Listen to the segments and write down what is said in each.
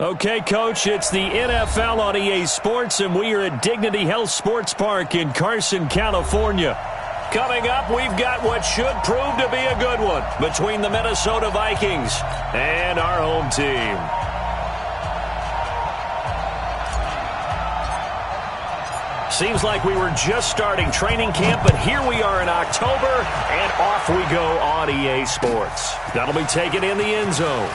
Okay, Coach, it's the NFL on EA Sports, and we are at Dignity Health Sports Park in Carson, California. Coming up, we've got what should prove to be a good one between the Minnesota Vikings and our home team. Seems like we were just starting training camp, but here we are in October, and off we go on EA Sports. That'll be taken in the end zone.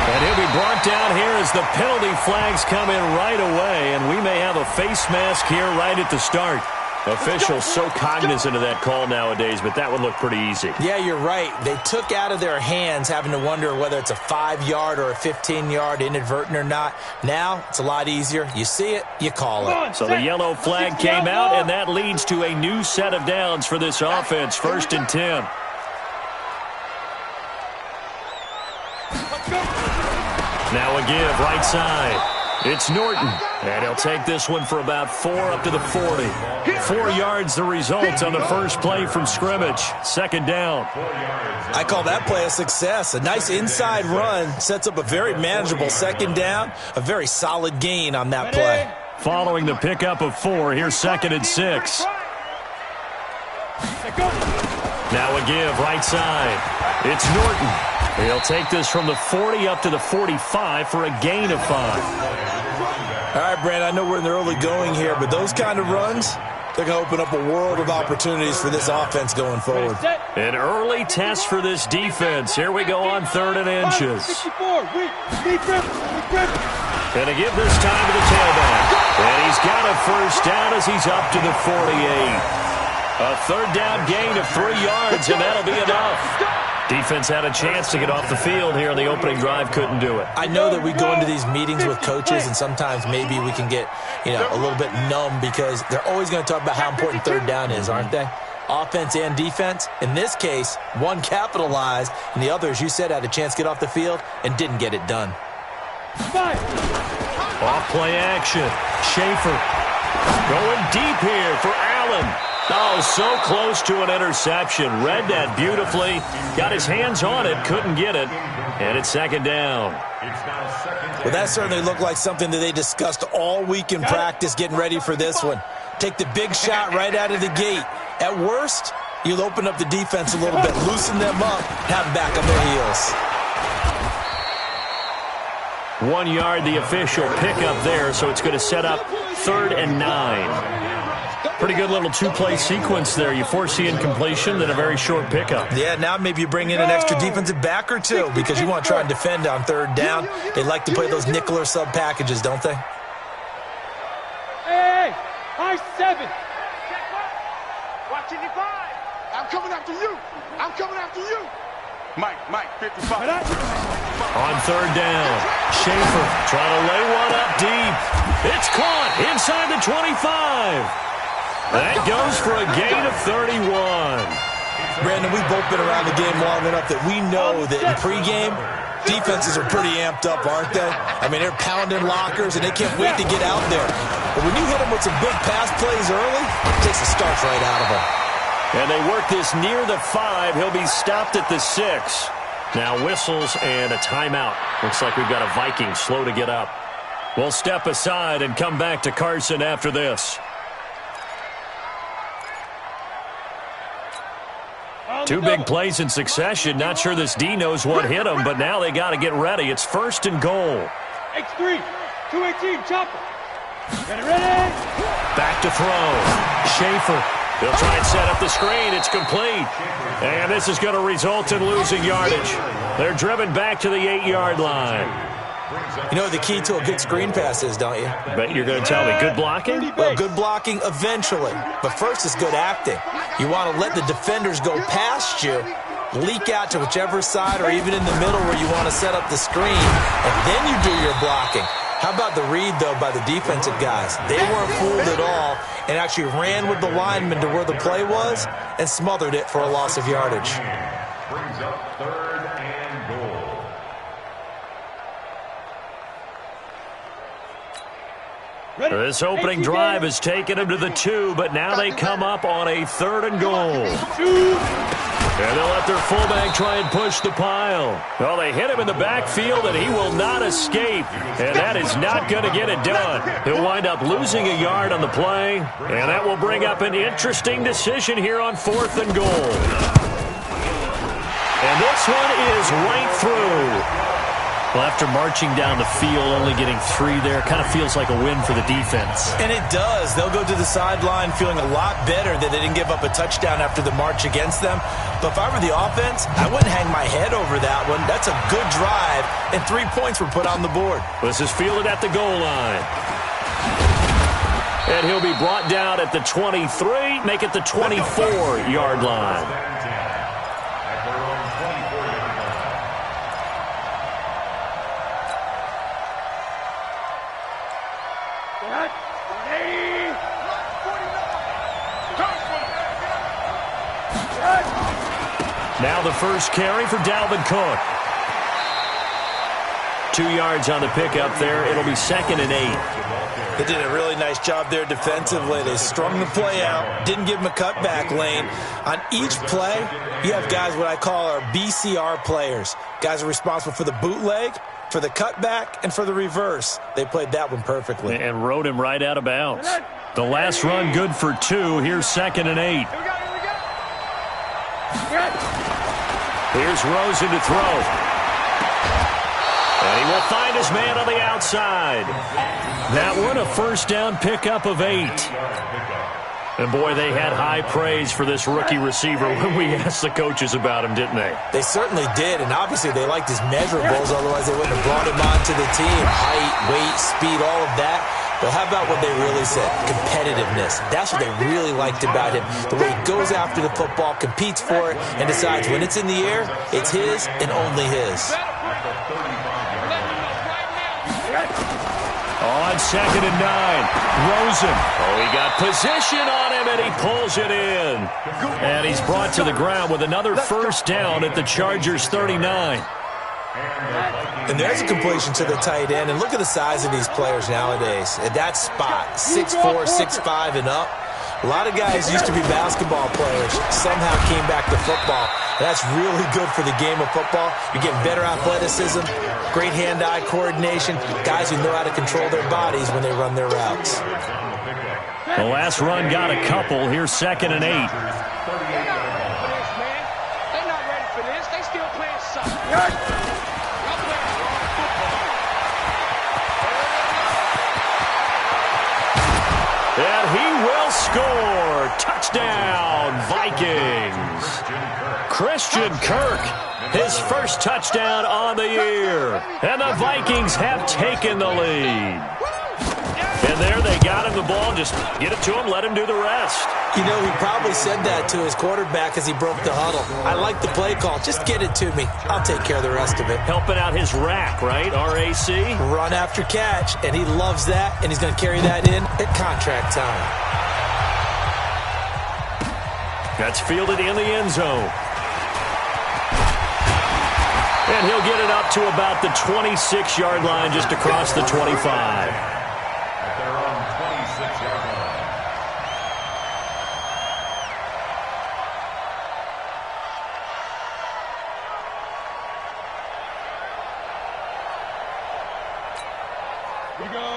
And he'll be brought down here as the penalty flags come in right away, and we may have a face mask here right at the start. Officials so cognizant of that call nowadays, but that would look pretty easy. Yeah, you're right. They took out of their hands having to wonder whether it's a 5-yard or a 15-yard inadvertent or not. Now, it's a lot easier. You see it, you call it. So the yellow flag came out, and that leads to a new set of downs for this offense. 1st and 10. Now a give, right side. It's Norton, and he'll take this one for about 4 up to the 40. 4 yards the result on the first play from scrimmage. 2nd down. I call that play a success. A nice inside run sets up a very manageable 2nd down. A very solid gain on that play. Following the pickup of 4, here's 2nd and 6. Now a give, right side. It's Norton. He'll take this from the 40 up to the 45 for a gain of 5. All right, Brand, I know we're in the early going here, but those kind of runs, they're going to open up a world of opportunities for this offense going forward. An early test for this defense. Here we go on 3rd and inches. And to give this time to the tailback. And he's got a first down as he's up to the 48. A 3rd down gain of 3 yards, and that'll be enough. Defense had a chance to get off the field here in the opening drive, couldn't do it. I know that we go into these meetings with coaches, and sometimes maybe we can get, a little bit numb because they're always going to talk about how important 3rd down is, aren't they? Offense and defense. In this case, one capitalized, and the other, as you said, had a chance to get off the field and didn't get it done. Off play action. Schaefer going deep here for Allen. Oh, so close to an interception. Read that beautifully. Got his hands on it, couldn't get it. And it's 2nd down. Well, that certainly looked like something that they discussed all week in practice getting ready for this one. Take the big shot right out of the gate. At worst, you'll open up the defense a little bit, loosen them up, have them back on their heels. 1 yard, the official pickup there, so it's going to set up 3rd and 9. Pretty good little 2-play sequence there. You force the incompletion, then a very short pickup. Yeah, now maybe you bring in an extra defensive back or two because you want to try and defend on 3rd down. They like to play those nickel or sub packages, don't they? Hey, high 7. Watching your 5. I'm coming after you. I'm coming after you. Mike, 55. On 3rd down, Schaefer trying to lay one up deep. It's caught inside the 25. That goes for a gain of 31. Brandon, we've both been around the game long enough that we know that in pregame, defenses are pretty amped up, aren't they? I mean, they're pounding lockers, and they can't wait to get out there. But when you hit them with some big pass plays early, it takes the starch right out of them. And they work this near the 5. He'll be stopped at the 6. Now whistles and a timeout. Looks like we've got a Viking slow to get up. We'll step aside and come back to Carson after this. 2 big plays in succession. Not sure this D knows what hit him, but now they got to get ready. It's 1st and goal. X3, 218, chopper. Ready? Back to throw. Schaefer. They'll try and set up the screen. It's complete. And this is going to result in losing yardage. They're driven back to the 8-yard line. You know what the key to a good screen pass is, don't you? Bet you're going to tell me. Good blocking? Well, good blocking eventually. But first is good acting. You want to let the defenders go past you, leak out to whichever side or even in the middle where you want to set up the screen, and then you do your blocking. How about the read, though, by the defensive guys? They weren't fooled at all and actually ran with the lineman to where the play was and smothered it for a loss of yardage. Brings up 3rd and goal. This opening drive has taken them to the 2, but now they come up on a 3rd and goal. And they'll let their fullback try and push the pile. Well, they hit him in the backfield, and he will not escape. And that is not going to get it done. He'll wind up losing a yard on the play, and that will bring up an interesting decision here on 4th and goal. And this one is right through. Well, after marching down the field, only getting 3 there, kind of feels like a win for the defense. And it does. They'll go to the sideline feeling a lot better that they didn't give up a touchdown after the march against them. But if I were the offense, I wouldn't hang my head over that one. That's a good drive, and 3 points were put on the board. This is fielded at the goal line. And he'll be brought down at the 23, make it the 24-yard line. Now the first carry for Dalvin Cook. 2 yards on the pickup there. It'll be 2nd and 8. They did a really nice job there defensively. They strung the play out, didn't give him a cutback lane. On each play, you have guys what I call our BCR players. Guys are responsible for the bootleg, for the cutback, and for the reverse. They played that one perfectly. And rode him right out of bounds. The last run good for 2. Here's 2nd and 8. Here's Rosen to throw. And he will find his man on the outside. That one a first down pickup of 8. And, boy, they had high praise for this rookie receiver when we asked the coaches about him, didn't they? They certainly did, and obviously they liked his measurables, otherwise they wouldn't have brought him onto the team. Height, weight, speed, all of that. But how about what they really said? Competitiveness. That's what they really liked about him. The way he goes after the football, competes for it, and decides when it's in the air, it's his and only his. On 2nd and 9, Rosen. Oh, he got position on him, and he pulls it in. And he's brought to the ground with another first down at the Chargers' 39. And there's a completion to the tight end. And look at the size of these players nowadays. At that spot, 6'4", 6'5", and up. A lot of guys used to be basketball players, somehow came back to football. And that's really good for the game of football. You're getting better athleticism, great hand-eye coordination, guys who know how to control their bodies when they run their routes. The last run got a couple. Here's 2nd and 8. They're not ready for this. They still playing soccer. And he will score. Touchdown, Vikings. Christian Kirk, his first touchdown on the year. And the Vikings have taken the lead. And there they got him the ball. Just get it to him, let him do the rest. You know, he probably said that to his quarterback as he broke the huddle. I like the play call. Just get it to me. I'll take care of the rest of it. Helping out his rack, right? R-A-C? Run after catch, and he loves that, and he's going to carry that in at contract time. That's fielded in the end zone. And he'll get it up to about the 26-yard line, just across the 25.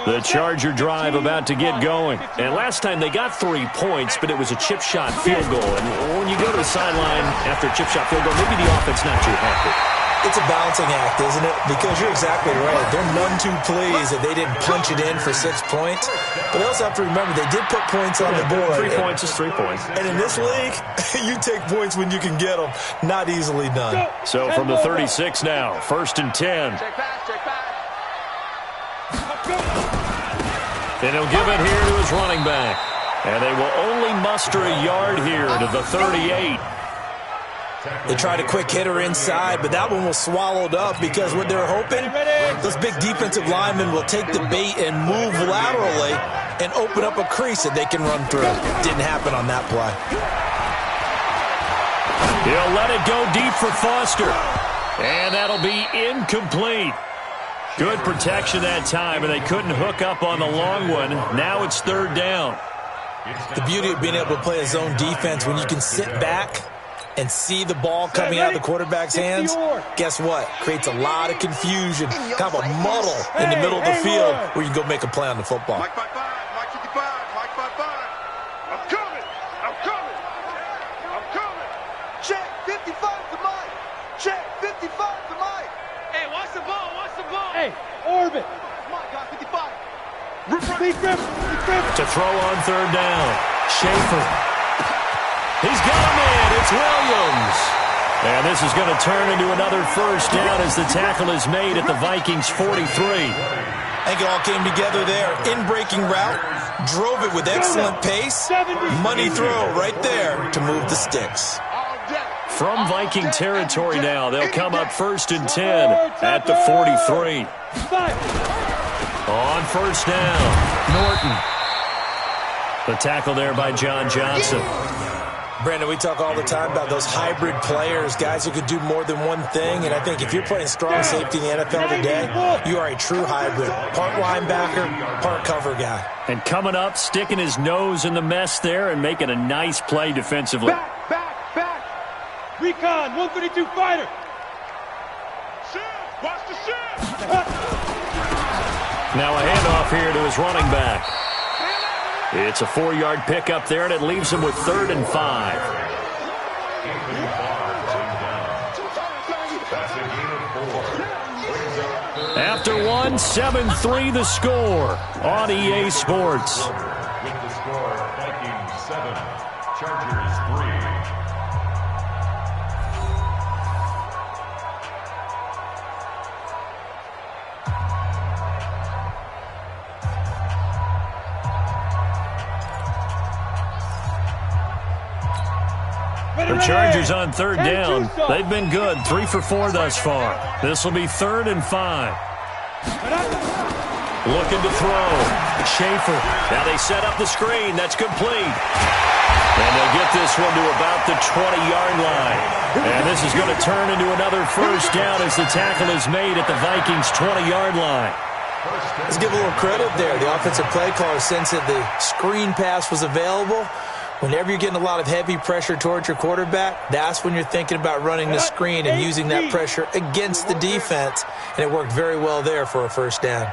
The Charger drive about to get going. And last time they got 3 points, but it was a chip shot field goal. And when you go to the sideline after a chip shot field goal, maybe the offense not too happy. It's a balancing act, isn't it? Because you're exactly right. They're none too pleased that they didn't punch it in for 6 points. But they also have to remember they did put points on the board. 3 points is 3 points. And in this league, you take points when you can get them. Not easily done. So from the 36 now, 1st and 10. Check pass, check pass. And he'll give it here to his running back. And they will only muster a yard here to the 38. They tried a quick hitter inside, but that one was swallowed up because what they're hoping, those big defensive linemen will take the bait and move laterally and open up a crease that they can run through. Didn't happen on that play. He'll let it go deep for Foster. And that'll be incomplete. Good protection that time, and they couldn't hook up on the long one. Now it's 3rd down. The beauty of being able to play a zone defense when you can sit back and see the ball coming out of the quarterback's hands, guess what? Creates a lot of confusion, kind of a muddle in the middle of the field where you can go make a play on the football. Mike 55, Mike 55, Mike 55. I'm coming, I'm coming, I'm coming. Check 55 to Mike. Check 55 to Mike. Hey, watch the ball, watch the ball. Hey, orbit. Mike got 55. To throw on third down. Schaefer. He's got a man. It's Williams. And this is going to turn into another first down as the tackle is made at the Vikings 43. I think it all came together there. In-breaking route, drove it with excellent pace. Money throw right there to move the sticks. From Viking territory now, they'll come up 1st and 10 at the 43. On first down, Norton. The tackle there by John Johnson. Brandon, we talk all the time about those hybrid players, guys who could do more than one thing. And I think if you're playing strong safety in the NFL today, you are a true hybrid. Part linebacker, part cover guy. And coming up, sticking his nose in the mess there and making a nice play defensively. Back. Recon, 132 fighter. Shift, watch the shift. Now a handoff here to his running back. It's a 4-yard pickup there, and it leaves him with 3rd and 5. After one, 7-3 the score on EA Sports. With the score, Vikings 7, Chargers 3. The Chargers on third down. They've been good, 3 for 4 thus far. This will be 3rd and 5. Looking to throw. Schaefer. Now they set up the screen. That's complete. And they'll get this one to about the 20-yard line. And this is going to turn into another first down as the tackle is made at the Vikings' 20-yard line. Let's give a little credit there. The offensive play caller sensed that the screen pass was available. Whenever you're getting a lot of heavy pressure towards your quarterback, that's when you're thinking about running the screen and using that pressure against the defense. And it worked very well there for a first down.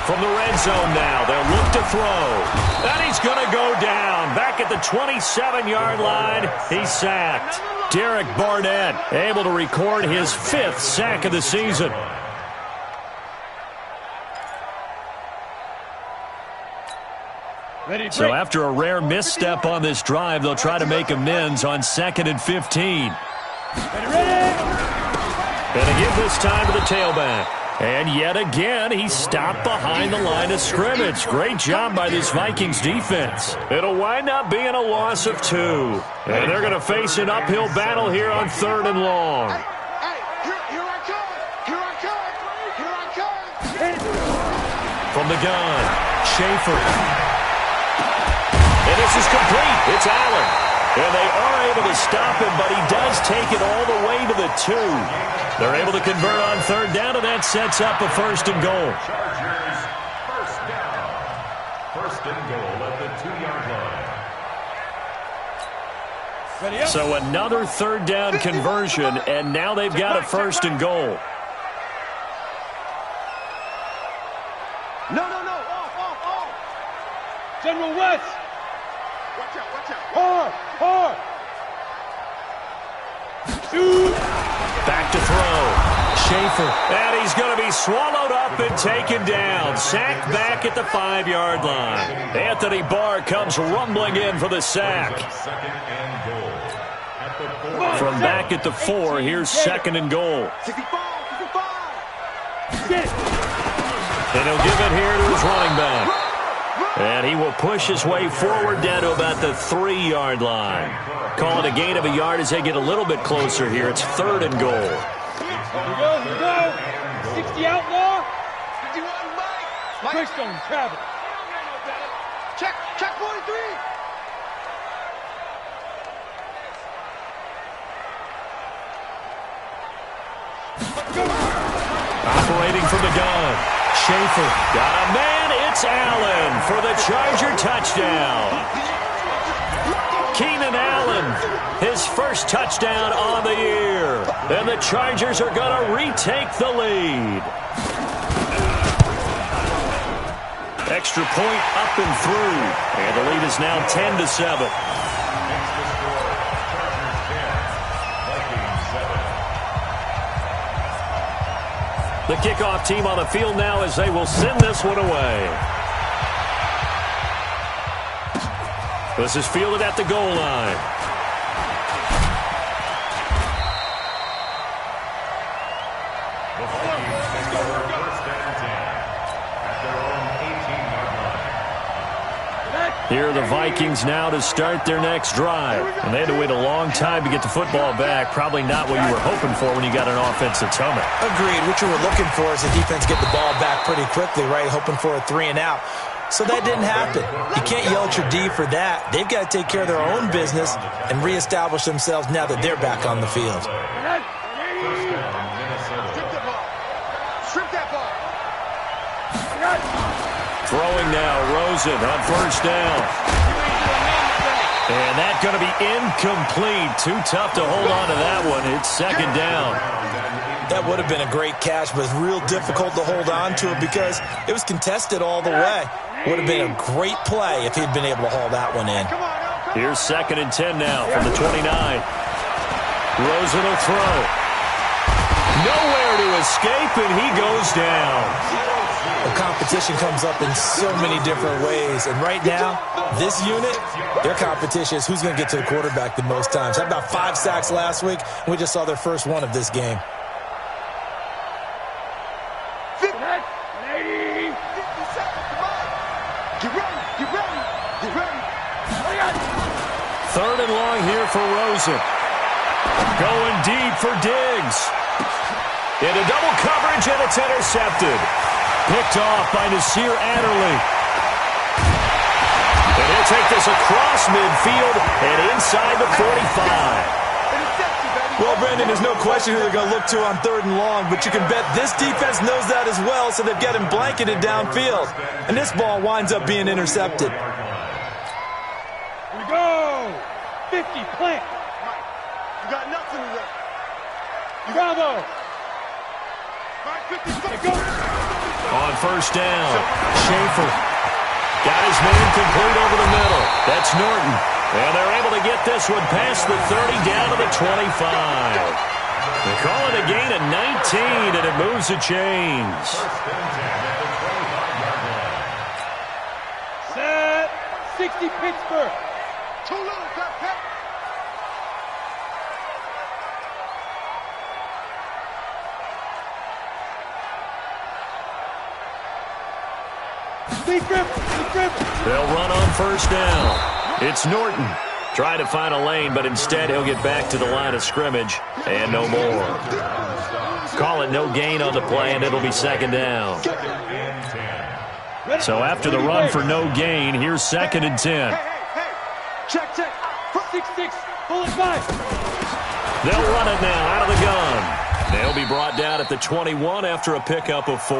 From the red zone now, they'll look to throw. And he's going to go down. Back at the 27-yard line, he's sacked. Derek Barnett able to record his 5th sack of the season. So after a rare misstep on this drive, they'll try to make amends on 2nd and 15. And to give this time to the tailback. And yet again, he stopped behind the line of scrimmage. Great job by this Vikings defense. It'll wind up being a loss of 2. And they're going to face an uphill battle here on 3rd and long. Hey, here I come. Here I come. Here I come. From the gun, Schaefer. And this is complete. It's Allen. And they are able to stop him, but he does take it all the way to the 2. They're able to convert on 3rd down, and that sets up a 1st and goal. Chargers, first down. 1st and goal at the 2-yard line. So another 3rd down conversion, and now they've got a 1st and goal. No. Off. General West. Watch out. Hard. Shoot. Back to throw. Schaefer. And he's going to be swallowed up and taken down. Sacked back at the 5-yard line. Anthony Barr comes rumbling in for the sack. 2nd and goal. At the 4. From back at the 4, here's 2nd and goal. 65. And he'll give it here to his running back. And he will push his way forward down to about the 3-yard line. Call it a gain of a yard as they get a little bit closer here. It's 3rd and goal. Here we go. 60 outlaw. 51, Mike. Christian Travis. Check 43. from the gun. Schaefer got a man. It's Allen for the Charger touchdown. Keenan Allen, his first touchdown on the year. And the Chargers are going to retake the lead. Extra point up and through. And the lead is now 10-7. The kickoff team on the field now as they will send this one away. This is fielded at the goal line. The Vikings take over first and 10 at their own 18-yard line. Here are the Vikings now to start their next drive. And they had to wait a long time to get the football back. Probably not what you were hoping for when you got an offensive tumble. Agreed. What you were looking for is the defense get the ball back pretty quickly, right? Hoping for a 3-and-out. So that didn't happen. You can't yell at your D for that. They've got to take care of their own business and reestablish themselves now that they're back on the field. Strip that ball. Strip that ball. Throwing now, Rosen on first down. And that's going to be incomplete. Too tough to hold on to that one. It's second down. That would have been a great catch, but it's real difficult to hold on to it because it was contested all the way. Would have been a great play if he'd been able to haul that one in. Here's second and 10 now from the 29. Rosen will throw. Nowhere to escape, and he goes down. The competition comes up in so many different ways. And right now, this unit, their competition is who's going to get to the quarterback the most times. Had about 5 sacks last week, and we just saw their first one of this game. Third and long here for Rosen. Going deep for Diggs. Into double coverage, and it's intercepted. Picked off by Nasir Adderley. And he'll take this across midfield and inside the 45. Well, Brendan, there's no question who they're going to look to on third and long, but you can bet this defense knows that as well, so they've got him blanketed downfield. And this ball winds up being intercepted. Here we go. 50, plant. Mike, you got nothing to do. Bravo. Mike, 50, Go. On first down, Schaefer got his man complete over the middle. That's Norton. And they're able to get this one past the 30 down to the 25. They call it a gain of 19, and it moves the chains. Set. 60, Pittsburgh. Too little, Pep. They'll run on first down. It's Norton. Trying to find a lane, but instead he'll get back to the line of scrimmage, and no more. Call it no gain on the play, and it'll be second down. So after the run for no gain, here's second and 10. Hey. Check. 6-6. Pull it back. They'll run it now out of the gun. They'll be brought down at the 21 after a pickup of 4.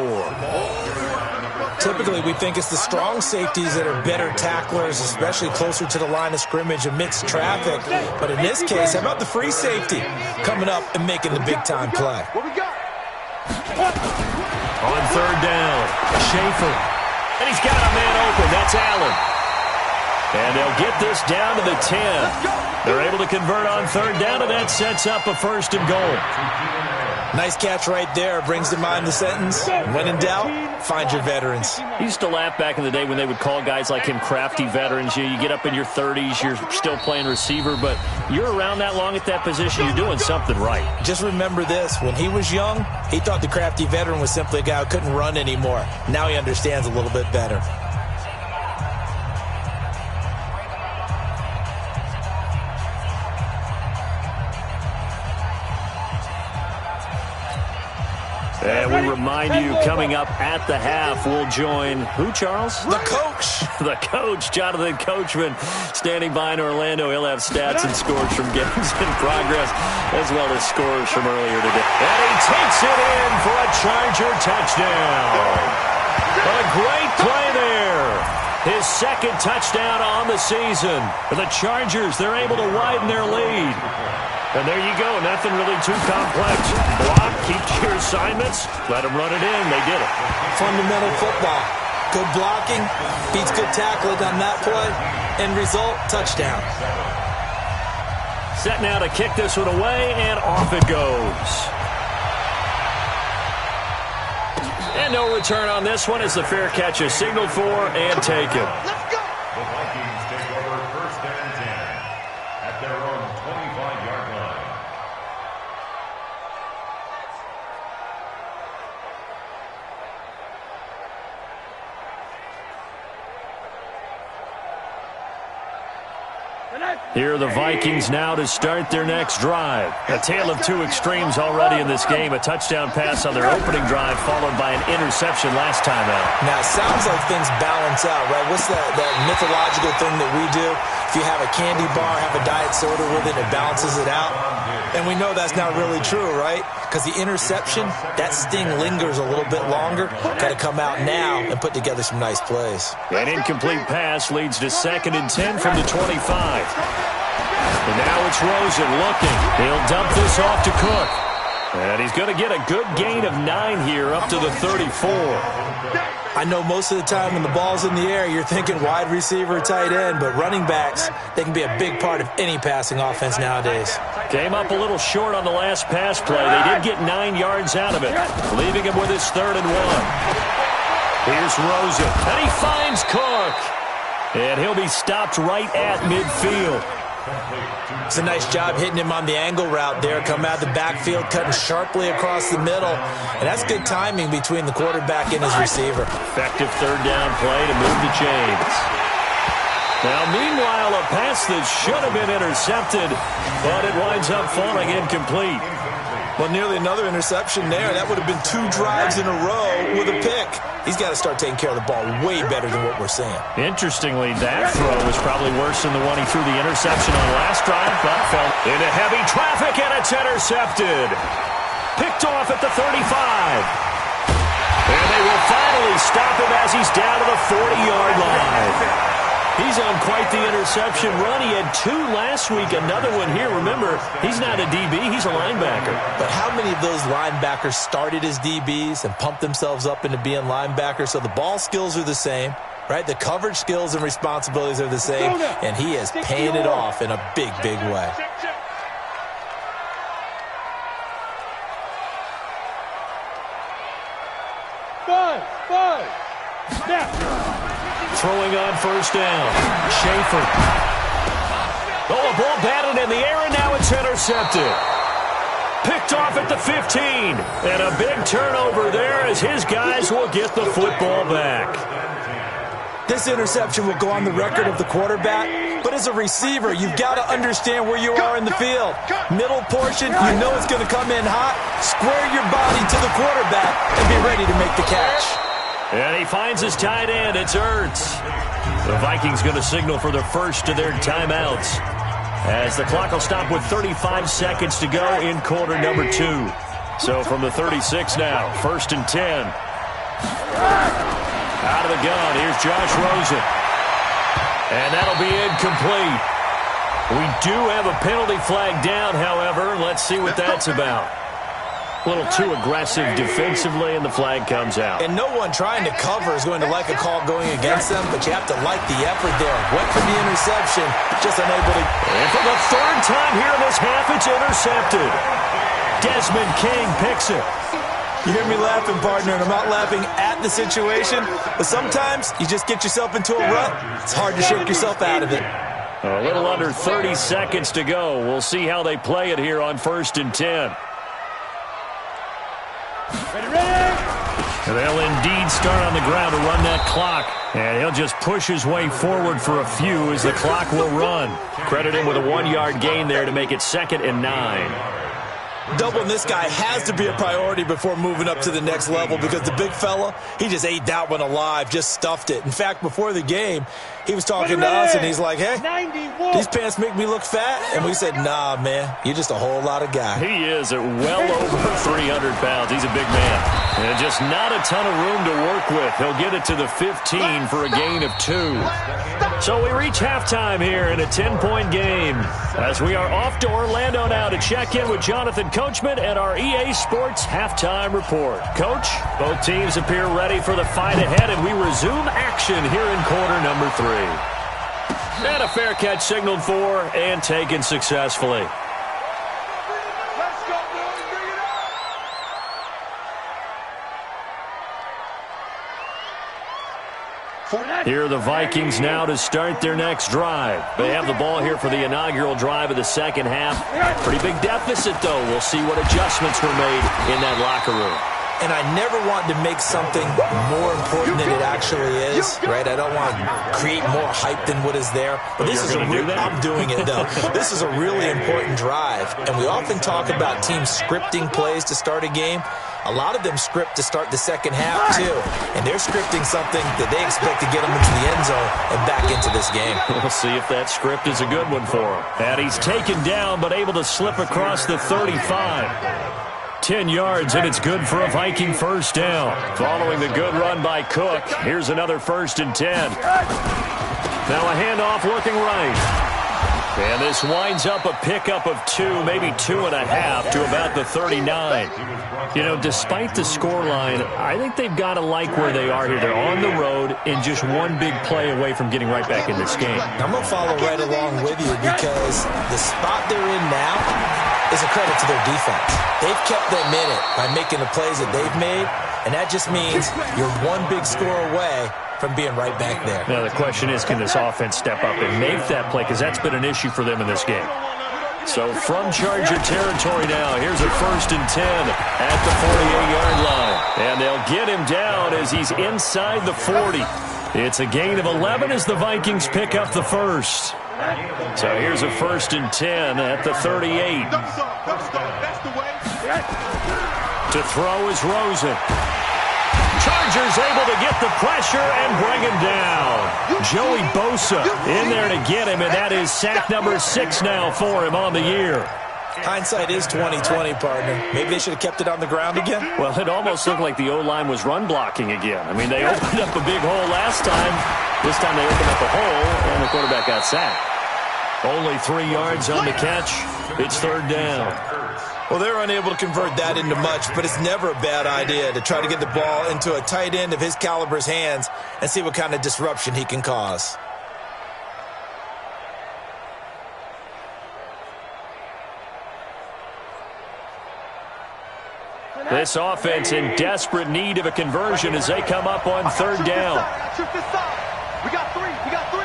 Typically, we think it's the strong safeties that are better tacklers, especially closer to the line of scrimmage amidst traffic. But in this case, how about the free safety coming up and making the big-time play? What we got? On third down, Schaefer. And he's got a man open. That's Allen. And they'll get this down to the 10. They're able to convert on third down, and that sets up a first and goal. Nice catch right there. Brings to mind the sentence, when in doubt, find your veterans. He used to laugh back in the day when they would call guys like him crafty veterans. You get up in your 30s, you're still playing receiver, but you're around that long at that position, you're doing something right. Just remember this. When he was young, he thought the crafty veteran was simply a guy who couldn't run anymore. Now he understands a little bit better. And we remind remind you, coming up at the half, we'll join who, Charles? The coach. The coach, Jonathan Coachman, standing by in Orlando. He'll have stats and scores from games in progress, as well as scores from earlier today. And he takes it in for a Charger touchdown. A great play there. His second touchdown on the season. For the Chargers, they're able to widen their lead. And there you go. Nothing really too complex. Block, keep to your assignments, let them run it in. They did it. Fundamental football. Good blocking, beats good tackling on that play. End result, touchdown. Set now to kick this one away, and off it goes. And no return on this one as the fair catch is signaled for and taken. Let's go. The Vikings take over 1st and 10 at their own 25-yard line. Here are the Vikings now to start their next drive. A tale of two extremes already in this game. A touchdown pass on their opening drive followed by an interception last time out. Now, it sounds like things balance out, right? What's that mythological thing that we do? If you have a candy bar, have a diet soda with it, it balances it out. And we know that's not really true, right? Because the interception, that sting lingers a little bit longer. Got to come out now and put together some nice plays. An incomplete pass leads to 2nd and 10 from the 25. And now it's Rosen looking. He'll dump this off to Cook. And he's going to get a good gain of 9 here up to the 34. I know most of the time when the ball's in the air, you're thinking wide receiver, tight end, but running backs, they can be a big part of any passing offense nowadays. Came up a little short on the last pass play. They did get 9 yards out of it, leaving him with his 3rd and 1. Here's Rosen, and he finds Cook. And he'll be stopped right at midfield. It's a nice job hitting him on the angle route there. Come out of the backfield, cutting sharply across the middle. And that's good timing between the quarterback and his receiver. Effective 3rd down play to move the chains. Now, meanwhile, a pass that should have been intercepted, but it winds up falling incomplete. Well, nearly another interception there. That would have been 2 drives in a row with a pick. He's got to start taking care of the ball way better than what we're seeing. Interestingly, that throw was probably worse than the one he threw the interception on last drive, but fell into heavy traffic, and it's intercepted. Picked off at the 35. And they will finally stop him as he's down to the 40-yard line. He's on quite the interception run. He had 2 last week, another one here. Remember, he's not a DB, he's a linebacker. But how many of those linebackers started as DBs and pumped themselves up into being linebackers? So the ball skills are the same, right? The coverage skills and responsibilities are the same, and he is paying it off in a big, big way. Throwing on 1st down. Schaefer. Oh, a ball batted in the air, and now it's intercepted. Picked off at the 15. And a big turnover there as his guys will get the football back. This interception will go on the record of the quarterback, but as a receiver, you've got to understand where you are in the field. Middle portion, you know it's going to come in hot. Square your body to the quarterback and be ready to make the catch. And he finds his tight end. It's Ertz. The Vikings going to signal for the first of their timeouts as the clock will stop with 35 seconds to go in quarter number 2. So from the 36 now, 1st and 10. Out of the gun, here's Josh Rosen. And that'll be incomplete. We do have a penalty flag down, however. Let's see what that's about. A little too aggressive defensively, and the flag comes out. And no one trying to cover is going to like a call going against them, but you have to like the effort there. Went for the interception, just unable to... And for the 3rd time here in this half, it's intercepted. Desmond King picks it. You hear me laughing, partner, and I'm not laughing at the situation, but sometimes you just get yourself into a rut. It's hard to shake yourself out of it. A little under 30 seconds to go. We'll see how they play it here on 1st and 10. And they'll indeed start on the ground to run that clock. And he'll just push his way forward for a few as the clock will run. Credit him with a 1-yard gain there to make it 2nd and 9. Doubling this guy has to be a priority before moving up to the next level because the big fella, he just ate that one alive, just stuffed it. In fact, before the game, he was talking to us, and he's like, hey, these pants make me look fat. And we said, nah, man, you're just a whole lot of guy. He is at well over 300 pounds. He's a big man. And just not a ton of room to work with. He'll get it to the 15 for a gain of 2. So we reach halftime here in a 10-point game as we are off to Orlando now to check in with Jonathan Coachman and our EA Sports halftime report. Coach, both teams appear ready for the fight ahead, and we resume action here in quarter number 3. And a fair catch signaled for and taken successfully. Here are the Vikings now to start their next drive. They have the ball here for the inaugural drive of the second half. Pretty big deficit, though. We'll see what adjustments were made in that locker room. And I never want to make something more important than it actually is, right? I don't want to create more hype than what is there. But this is I'm doing it, though. This is a really important drive. And we often talk about teams scripting plays to start a game. A lot of them script to start the second half, too. And they're scripting something that they expect to get them into the end zone and back into this game. We'll see if that script is a good one for him. And he's taken down, but able to slip across the 35. 10 yards, and it's good for a Viking first down. Following the good run by Cook, here's another 1st and 10. Now a handoff looking right. And this winds up a pickup of 2, maybe 2.5 to about the 39. You know, despite the scoreline, I think they've got to like where they are here. They're on the road and just one big play away from getting right back in this game. I'm going to follow right along with you because the spot they're in now is a credit to their defense. They've kept them in it by making the plays that they've made, and that just means you're one big score away from being right back there. Now, the question is, can this offense step up and make that play? Because that's been an issue for them in this game. So from Charger territory now, here's a 1st and 10 at the 48-yard line. And they'll get him down as he's inside the 40. It's a gain of 11 as the Vikings pick up the first. So here's a 1st and 10 at the 38. To throw is Rosen. Chargers able to get the pressure and bring him down. Joey Bosa in there to get him, and that is sack number 6 now for him on the year. Hindsight is 20/20, partner. Maybe they should have kept it on the ground again. Well, it almost looked like the O-line was run blocking again. I mean, they opened up a big hole last time. This time they opened up a hole, and the quarterback got sacked. Only 3 yards on the catch. It's 3rd down. Well, they're unable to convert that into much, but it's never a bad idea to try to get the ball into a tight end of his caliber's hands and see what kind of disruption he can cause. This offense in desperate need of a conversion as they come up on 3rd down. We got 3. We got 3.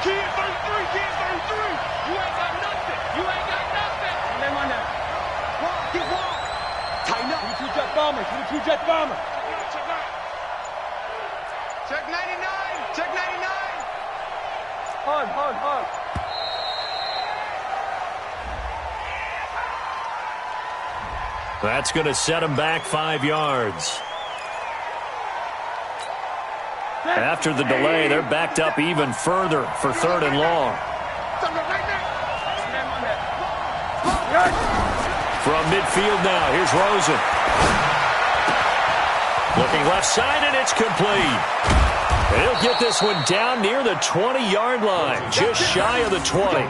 Key in 33. Key in 33. You ain't got nothing. You ain't got nothing. Name on that. Get wide. Tighten up. Give me 2 jet bombers. Give me 2 jet bombers. Check 99. Check 99. Hard. That's going to set him back 5 yards. After the delay, they're backed up even further for 3rd and long. From midfield now, here's Rosen. Looking left side, and it's complete. He'll get this one down near the 20-yard line, just shy of the 20.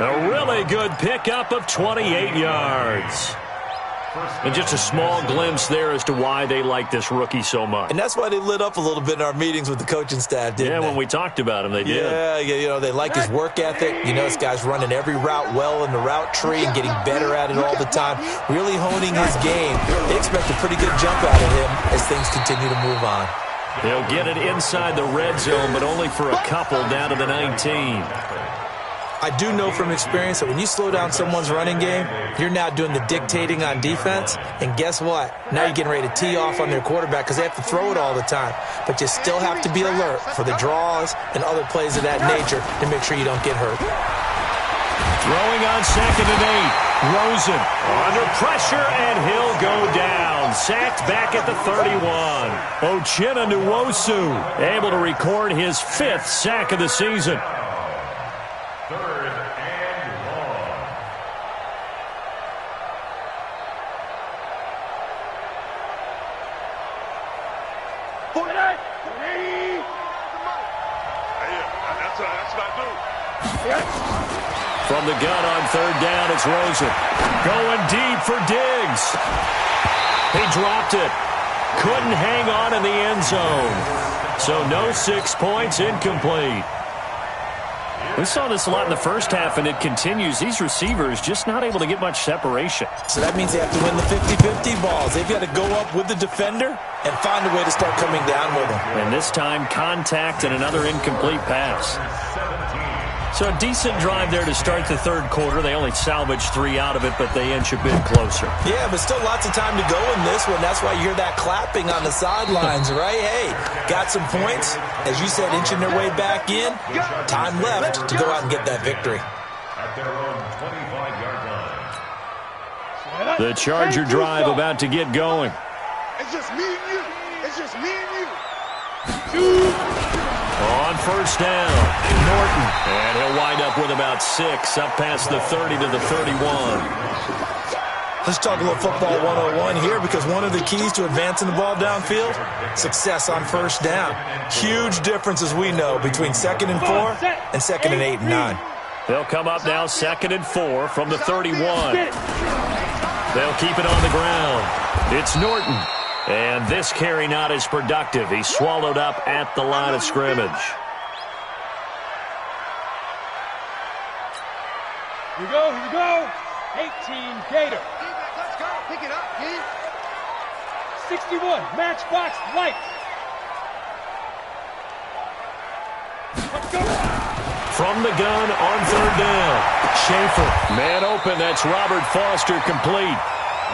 A really good pickup of 28 yards. And just a small glimpse there as to why they like this rookie so much. And that's why they lit up a little bit in our meetings with the coaching staff, didn't they? Yeah, when we talked about him, they did. Yeah, you know, they like his work ethic. You know, this guy's running every route well in the route tree and getting better at it all the time, really honing his game. They expect a pretty good jump out of him as things continue to move on. They'll get it inside the red zone, but only for a couple down to the 19. I do know from experience that when you slow down someone's running game, you're now doing the dictating on defense. And guess what? Now you're getting ready to tee off on their quarterback because they have to throw it all the time. But you still have to be alert for the draws and other plays of that nature to make sure you don't get hurt. Throwing on 2nd and 8. Rosen under pressure, and he'll go down. Sacked back at the 31. Uchenna Nwosu able to record his 5th sack of the season. 3rd and 1. 49. That's what I do. From the gun on 3rd down, it's Rosen. Going deep for Diggs. He dropped it. Couldn't hang on in the end zone. So no 6 points, incomplete. We saw this a lot in the first half, and it continues. These receivers just not able to get much separation. So that means they have to win the 50-50 balls. They've got to go up with the defender and find a way to start coming down with them. And this time, contact and another incomplete pass. So a decent drive there to start the 3rd quarter. They only salvaged 3 out of it, but they inch a bit closer. Yeah, but still lots of time to go in this one. That's why you hear that clapping on the sidelines, right? Hey, got some points. As you said, inching their way back in. Time left to go out and get that victory. At their own 25-yard line. The Charger drive about to get going. It's just me and you. It's just me and you. On 1st down, Norton. And he'll wind up with about 6, up past the 30 to the 31. Let's talk a little football 101 here, because one of the keys to advancing the ball downfield, success on 1st down. Huge difference, as we know, between 2nd and 4 and 2nd and 8 and 9. They'll come up now 2nd and 4 from the 31. They'll keep it on the ground. It's Norton. And this carry not as productive. He's swallowed up at the line of scrimmage. Here we go, here we go. 18, Gator. Let's go. Pick it up, kid. 61, Matchbox Light. Let's go. From the gun on 3rd down. Schaefer. Man open. That's Robert Foster, complete.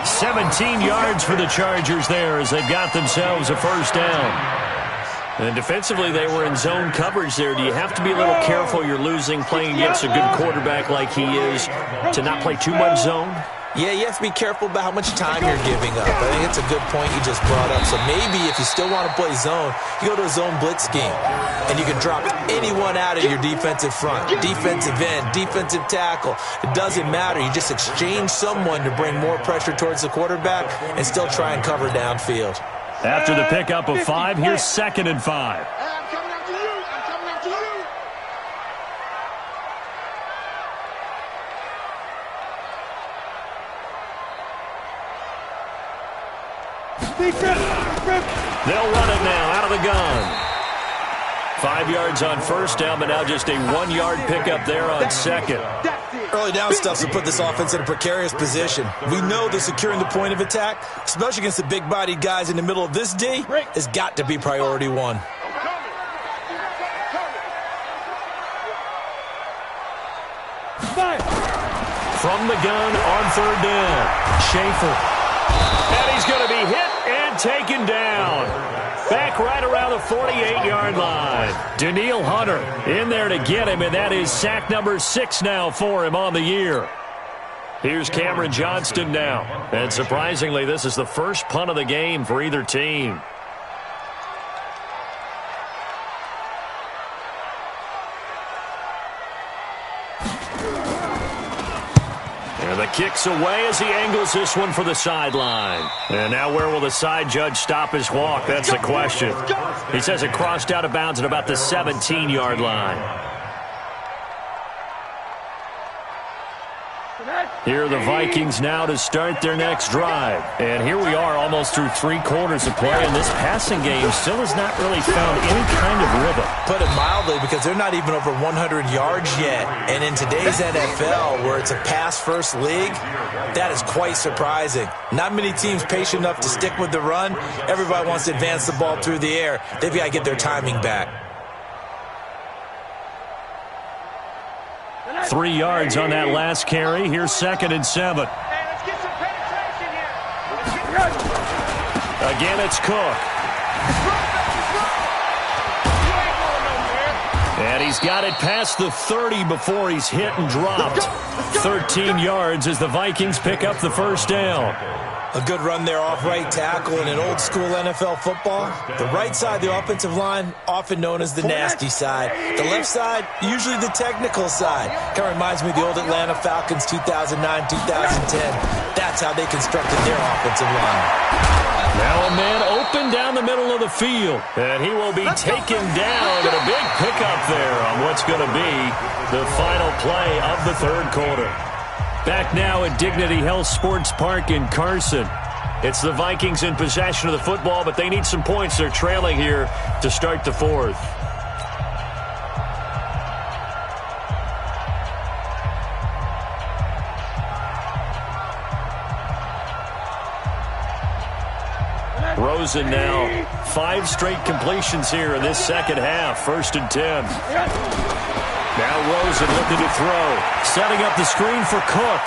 17 yards for the Chargers there as they've got themselves a 1st down. And defensively, they were in zone coverage there. Do you have to be a little careful you're losing playing against a good quarterback like he is to not play too much zone? Yeah, you have to be careful about how much time you're giving up. I think it's a good point you just brought up. So maybe if you still want to play zone, you go to a zone blitz scheme. And you can drop anyone out of your defensive front. Defensive end, defensive tackle. It doesn't matter. You just exchange someone to bring more pressure towards the quarterback and still try and cover downfield. After the pickup of 5, here's 2nd and 5. I'm coming after you. I'm coming after you. They'll run it now out of the gun. 5 yards on 1st down, but now just a 1-yard pickup there on 2nd. Early down stuff to put this offense in a precarious position. We know that securing the point of attack, especially against the big-bodied guys in the middle of this D, has got to be priority 1. From the gun on 3rd down, Schaefer. And he's going to be hit and taken down. Back right around the 48-yard line. Danielle Hunter in there to get him, and that is sack number 6 now for him on the year. Here's Cameron Johnston now. And surprisingly, this is the first punt of the game for either team. And the kick's away as he angles this one for the sideline. And now where will the side judge stop his walk? That's the question. He says it crossed out of bounds at about the 17-yard line. Here are the Vikings now to start their next drive. And here we are almost through 3 quarters of play, and this passing game still has not really found any kind of rhythm. Put it mildly, because they're not even over 100 yards yet. And in today's NFL, where it's a pass-first league, that is quite surprising. Not many teams patient enough to stick with the run. Everybody wants to advance the ball through the air. They've got to get their timing back. 3 yards on that last carry. Here's 2nd and 7. Hey, let's get some penetration here. Again, it's Cook. And And he's got it past the 30 before he's hit and dropped. 13 yards as the Vikings pick up the first down. A good run there off right tackle in an old-school NFL football. The right side of the offensive line, often known as the nasty side. The left side, usually the technical side. Kind of reminds me of the old Atlanta Falcons 2009-2010. That's how they constructed their offensive line. Now a man open down the middle of the field. And he will be taken down, and a big pickup there on what's going to be the final play of the third quarter. Back now at Dignity Health Sports Park in Carson. It's the Vikings in possession of the football, but they need some points. They're trailing here to start the fourth. Rosen now 5 straight completions here in this second half. 1st and 10. Now Rosen looking to throw. Setting up the screen for Cook.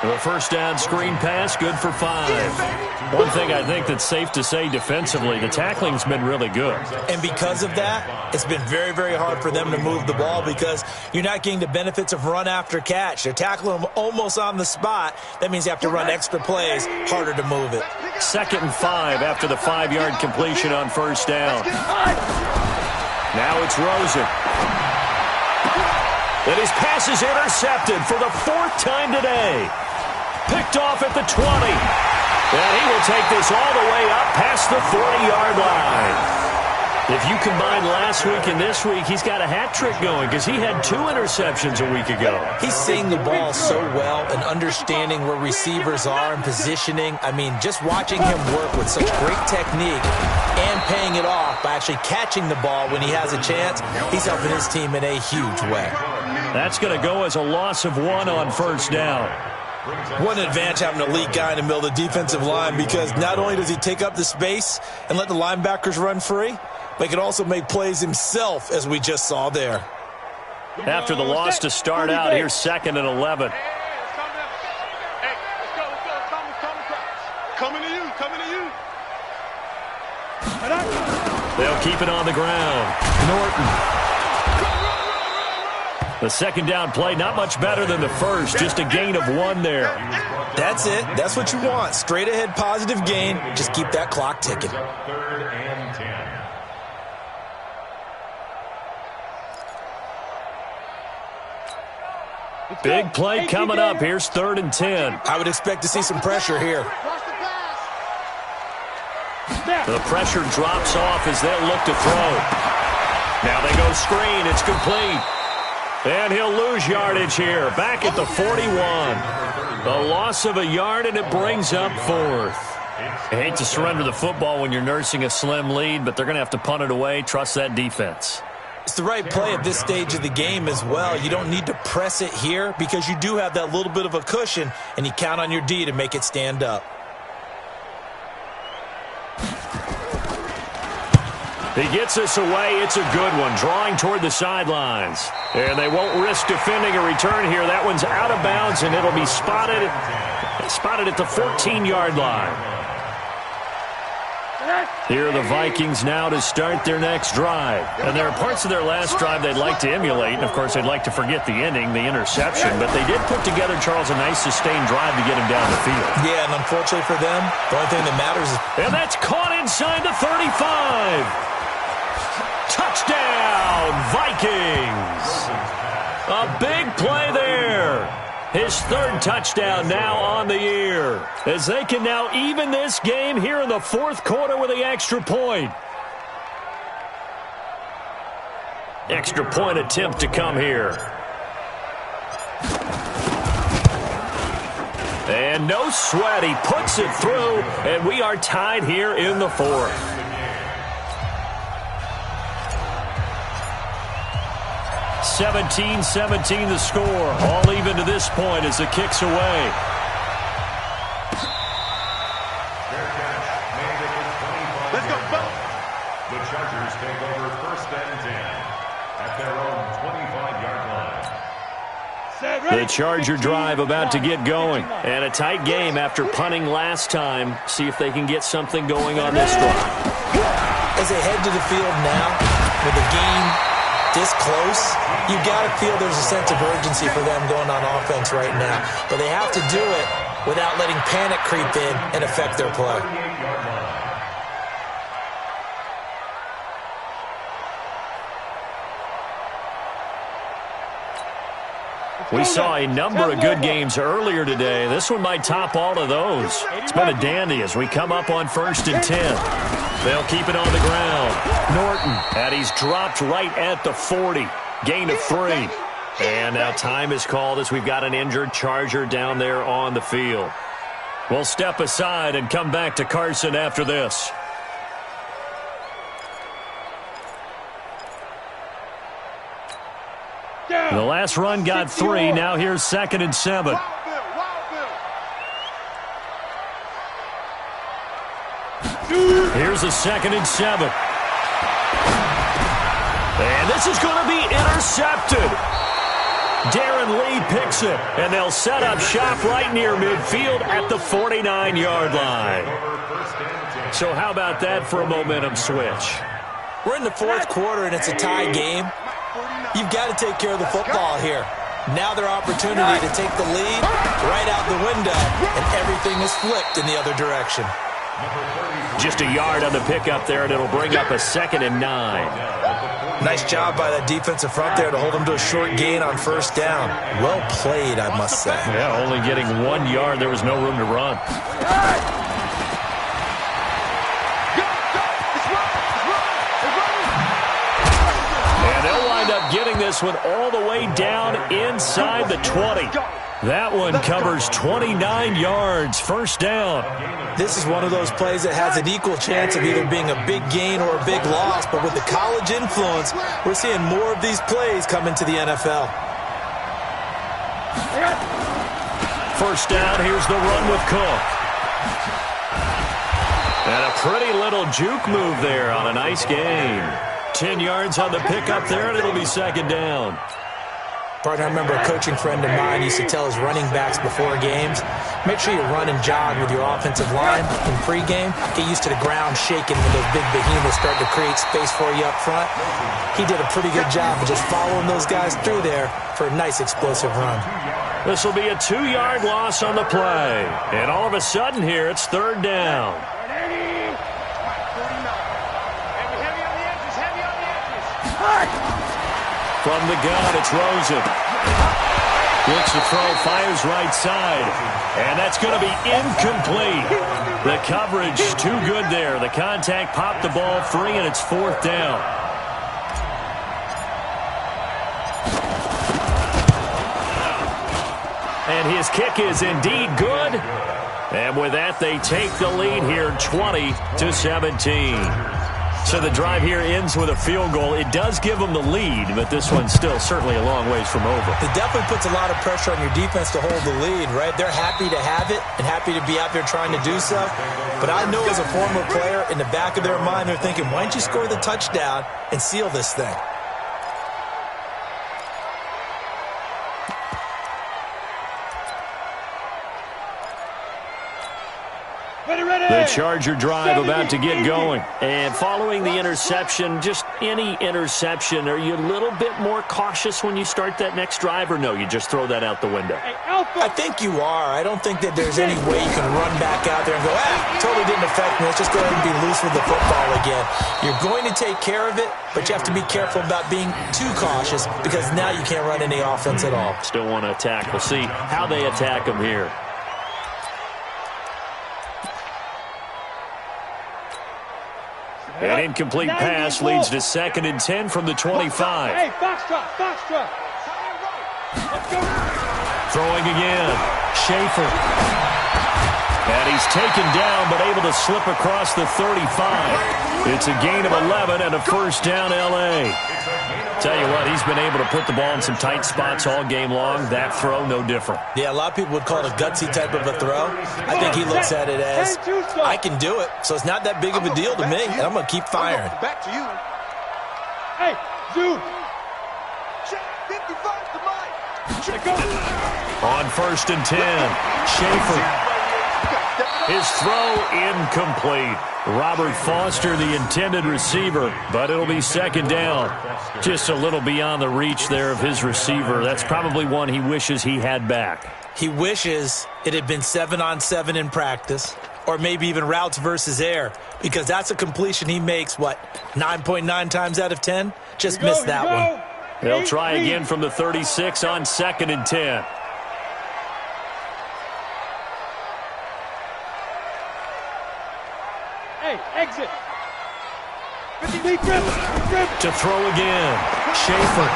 The first down screen pass, good for 5. One thing I think that's safe to say defensively, the tackling's been really good. And because of that, it's been very, very hard for them to move the ball because you're not getting the benefits of run after catch. They're tackling them almost on the spot. That means you have to run extra plays, harder to move it. 2nd and 5 after the 5-yard completion on first down. Now it's Rosen. And his pass is intercepted for the 4th time today. Picked off at the 20. And he will take this all the way up past the 40-yard line. If you combine last week and this week, he's got a hat trick going because he had 2 interceptions a week ago. He's seeing the ball so well and understanding where receivers are and positioning. I mean, just watching him work with such great technique and paying it off by actually catching the ball when he has a chance, he's helping his team in a huge way. That's going to go as a loss of 1 on first down. What an advantage having an elite guy in the middle of the defensive line because not only does he take up the space and let the linebackers run free, but he can also make plays himself, as we just saw there. After the loss to start out, here's 2nd and 11. Coming to you, coming to you. They'll keep it on the ground. Norton. The 2nd down play, not much better than the first, just a gain of 1 there. That's it. That's what you want. Straight ahead, positive gain. Just keep that clock ticking. 3rd and 10. Big play coming up. Here's 3rd and 10. I would expect to see some pressure here. The pressure drops off as they'll look to throw. Now they go screen. It's complete. And he'll lose yardage here. Back at the 41. A loss of a yard, and it brings up 4th. I hate to surrender the football when you're nursing a slim lead, but they're going to have to punt it away. Trust that defense. It's the right play at this stage of the game as well. You don't need to press it here because you do have that little bit of a cushion, and you count on your D to make it stand up. He gets us away. It's a good one. Drawing toward the sidelines. And they won't risk defending a return here. That one's out of bounds, and it'll be spotted at the 14-yard line. Here are the Vikings now to start their next drive. And there are parts of their last drive they'd like to emulate. And, of course, they'd like to forget the ending, the interception. But they did put together, Charles, a nice sustained drive to get him down the field. Yeah, and unfortunately for them, the only thing that matters is... And that's caught inside the 35. Touchdown, Vikings. A big play there. His 3rd touchdown now on the year. As they can now even this game here in the 4th quarter with the extra point. Extra point attempt to come here. And no sweat. He puts it through, and we are tied here in the 4th. 17-17 the score. All even to this point as the kick's away. Let's go, go. The Chargers take over 1st and 10 at their own 25-yard line. The Charger drive about to get going. And a tight game after punting last time. See if they can get something going on this drive. As they head to the field now, with the game this close, you got to feel there's a sense of urgency for them going on offense right now. But they have to do it without letting panic creep in and affect their play. We saw a number of good games earlier today. This one might top all of those. It's been a dandy as we come up on 1st and 10. They'll keep it on the ground. Norton, and he's dropped right at the 40. Gain of 3. And now time is called as we've got an injured Charger down there on the field. We'll step aside and come back to Carson after this. The last run got 3. Now here's 2nd and 7. Here's a 2nd and 7. And this is going to be intercepted. Darren Lee picks it, and they'll set up shop right near midfield at the 49-yard line. So how about that for a momentum switch? We're in the 4th quarter, and it's a tie game. You've got to take care of the football here. Now their opportunity to take the lead right out the window, and everything is flipped in the other direction. Just a yard on the pickup there, and it'll bring up a 2nd and 9. Nice job by that defensive front there to hold them to a short gain on 1st down. Well played, I must say. Yeah, only getting 1 yard. There was no room to run. And they'll wind up getting this one all the way down inside the 20. That one covers 29 yards, 1st down. This is one of those plays that has an equal chance of either being a big gain or a big loss, but with the college influence, we're seeing more of these plays come into the NFL. 1st down, here's the run with Cook. And a pretty little juke move there on a nice gain. 10 yards on the pickup there, and it'll be 2nd down. Partner, I remember a coaching friend of mine used to tell his running backs before games, make sure you run and jog with your offensive line in pregame. Get used to the ground shaking when those big behemoths start to create space for you up front. He did a pretty good job of just following those guys through there for a nice explosive run. This will be a 2-yard loss on the play. And all of a sudden here, it's 3rd down. From the gun, it's Rosen. Looks to throw, fires right side. And that's going to be incomplete. The coverage too good there. The contact popped the ball free, and it's 4th down. And his kick is indeed good. And with that, they take the lead here 20-17. So the drive here ends with a field goal. It does give them the lead, but this one's still certainly a long ways from over. It definitely puts a lot of pressure on your defense to hold the lead, right? They're happy to have it and happy to be out there trying to do so. But I know as a former player, in the back of their mind, they're thinking, why don't you score the touchdown and seal this thing? The Charger drive about to get going. And following the interception, just any interception, are you a little bit more cautious when you start that next drive, or no, you just throw that out the window? I think you are. I don't think that there's any way you can run back out there and go, totally didn't affect me. Let's just go ahead and be loose with the football again. You're going to take care of it, but you have to be careful about being too cautious because now you can't run any offense at all. Still want to attack. We'll see how they attack them here. An incomplete pass leads to 2nd and 10 from the 25. Hey, Foxtrot. Throwing again. Schaefer. And he's taken down, but able to slip across the 35. It's a gain of 11 and a 1st down, L.A. Tell you what, he's been able to put the ball in some tight spots all game long. That throw, no different. Yeah, a lot of people would call it a gutsy type of a throw. I think he looks at it as, I can do it, so it's not that big of a deal to me, and I'm going to keep firing. Back to you. Hey, Zoo. Check 55 to Mike. Check go. On 1st and 10, Schaefer. His throw incomplete. Robert Foster, the intended receiver, but it'll be second down. Just a little beyond the reach there of his receiver. That's probably one he wishes he had back. He wishes it had been 7-on-7 in practice, or maybe even routes versus air, because that's a completion he makes, 9.9 times out of 10? Just missed that one. They'll try again from the 36 on 2nd and 10. Hey, exit. 50 grip. To throw again. Schaefer.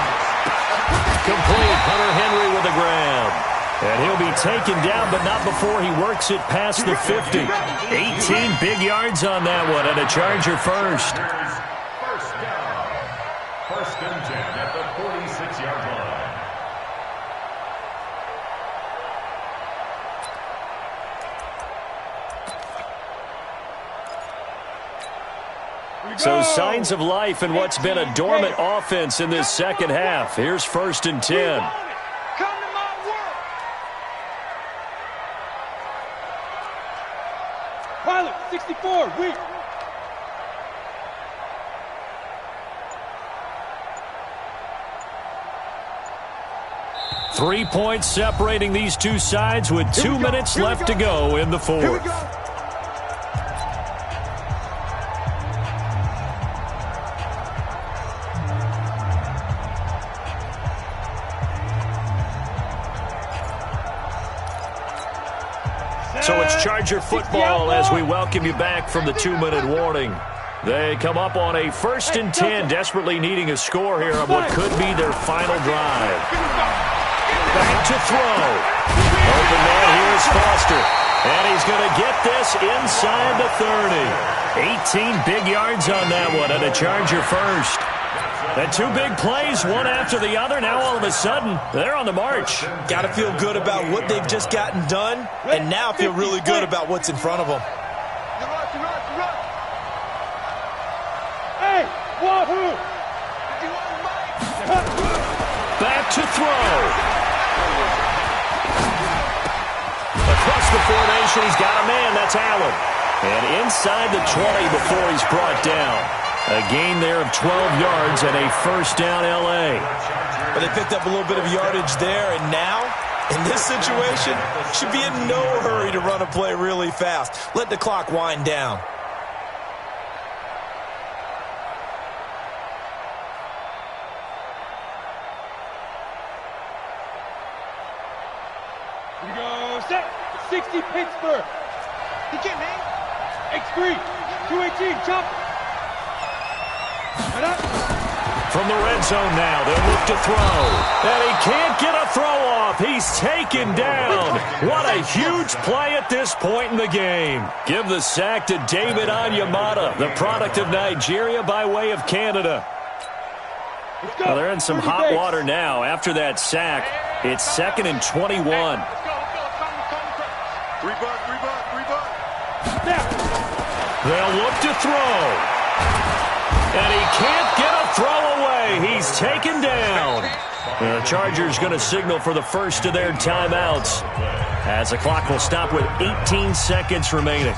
Complete. Hunter Henry with the grab. And he'll be taken down, but not before he works it past the 50. 18 big yards on that one, and a Charger first. First down. 1st and 10 at the 46-yard line. So signs of life in what's been a dormant offense in this second half. Here's 1st and 10. Come to my world. Pilot, 64, weak. Three points separating these two sides with 2 minutes left to go in the fourth. Here we go. So it's Charger football as we welcome you back from the 2-minute warning. They come up on a 1st and 10, desperately needing a score here on what could be their final drive. Back to throw. Open man here is Foster. And he's going to get this inside the 30. 18 big yards on that one, and a Charger first. And 2 big plays, one after the other. Now all of a sudden, they're on the march. Got to feel good about what they've just gotten done, and now feel really good about what's in front of them. Hey, wahoo! Back to throw. Across the formation, he's got a man. That's Allen. And inside the 20 before he's brought down. A gain there of 12 yards and a first down L.A. But they picked up a little bit of yardage there, and now, in this situation, should be in no hurry to run a play really fast. Let the clock wind down. Here we go, set. 60 Pittsburgh. He can't hang. X3, 218, jump. From the red zone now, they'll look to throw. And he can't get a throw off. He's taken down. What a huge play at this point in the game. Give the sack to David Onyemata, the product of Nigeria by way of Canada. Well, they're in some hot water now. After that sack, it's 2nd and 21. They'll look to throw. And he can't get a throw away. He's taken down. The Chargers going to signal for the first of their timeouts as the clock will stop with 18 seconds remaining.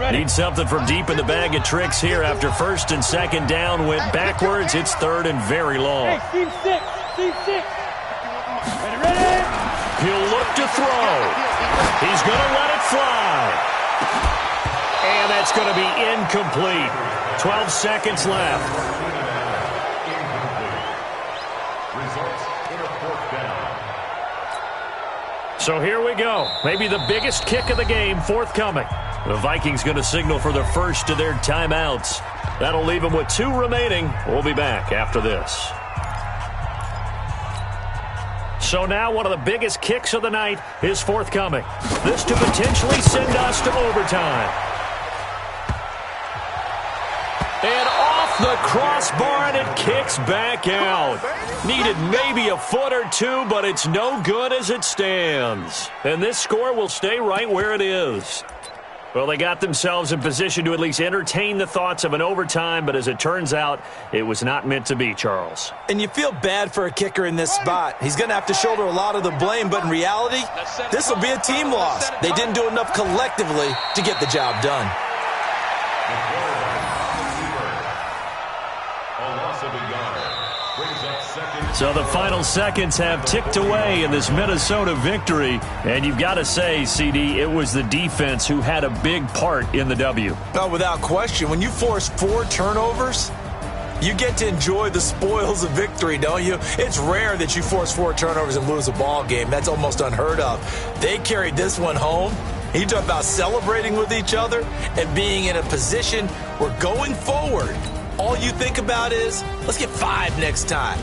Need something from deep in the bag of tricks here after 1st and 2nd down. Went backwards. It's 3rd and very long. Hey, team 6. Ready. He'll look to throw. He's going to let it fly. And that's going to be incomplete. 12 seconds left. Results in a 4th down. So here we go. Maybe the biggest kick of the game forthcoming. The Vikings going to signal for the first of their timeouts. That'll leave them with 2 remaining. We'll be back after this. So now one of the biggest kicks of the night is forthcoming. This to potentially send us to overtime. And off the crossbar, and it kicks back out. Needed maybe a foot or two, but it's no good as it stands. And this score will stay right where it is. Well, they got themselves in position to at least entertain the thoughts of an overtime, but as it turns out, it was not meant to be, Charles. And you feel bad for a kicker in this spot. He's going to have to shoulder a lot of the blame, but in reality, this will be a team loss. They didn't do enough collectively to get the job done. So the final seconds have ticked away in this Minnesota victory. And you've got to say, CD, it was the defense who had a big part in the W. Oh, without question. When you force 4 turnovers, you get to enjoy the spoils of victory, don't you? It's rare that you force 4 turnovers and lose a ball game. That's almost unheard of. They carried this one home. You talk about celebrating with each other and being in a position where going forward, all you think about is, let's get 5 next time.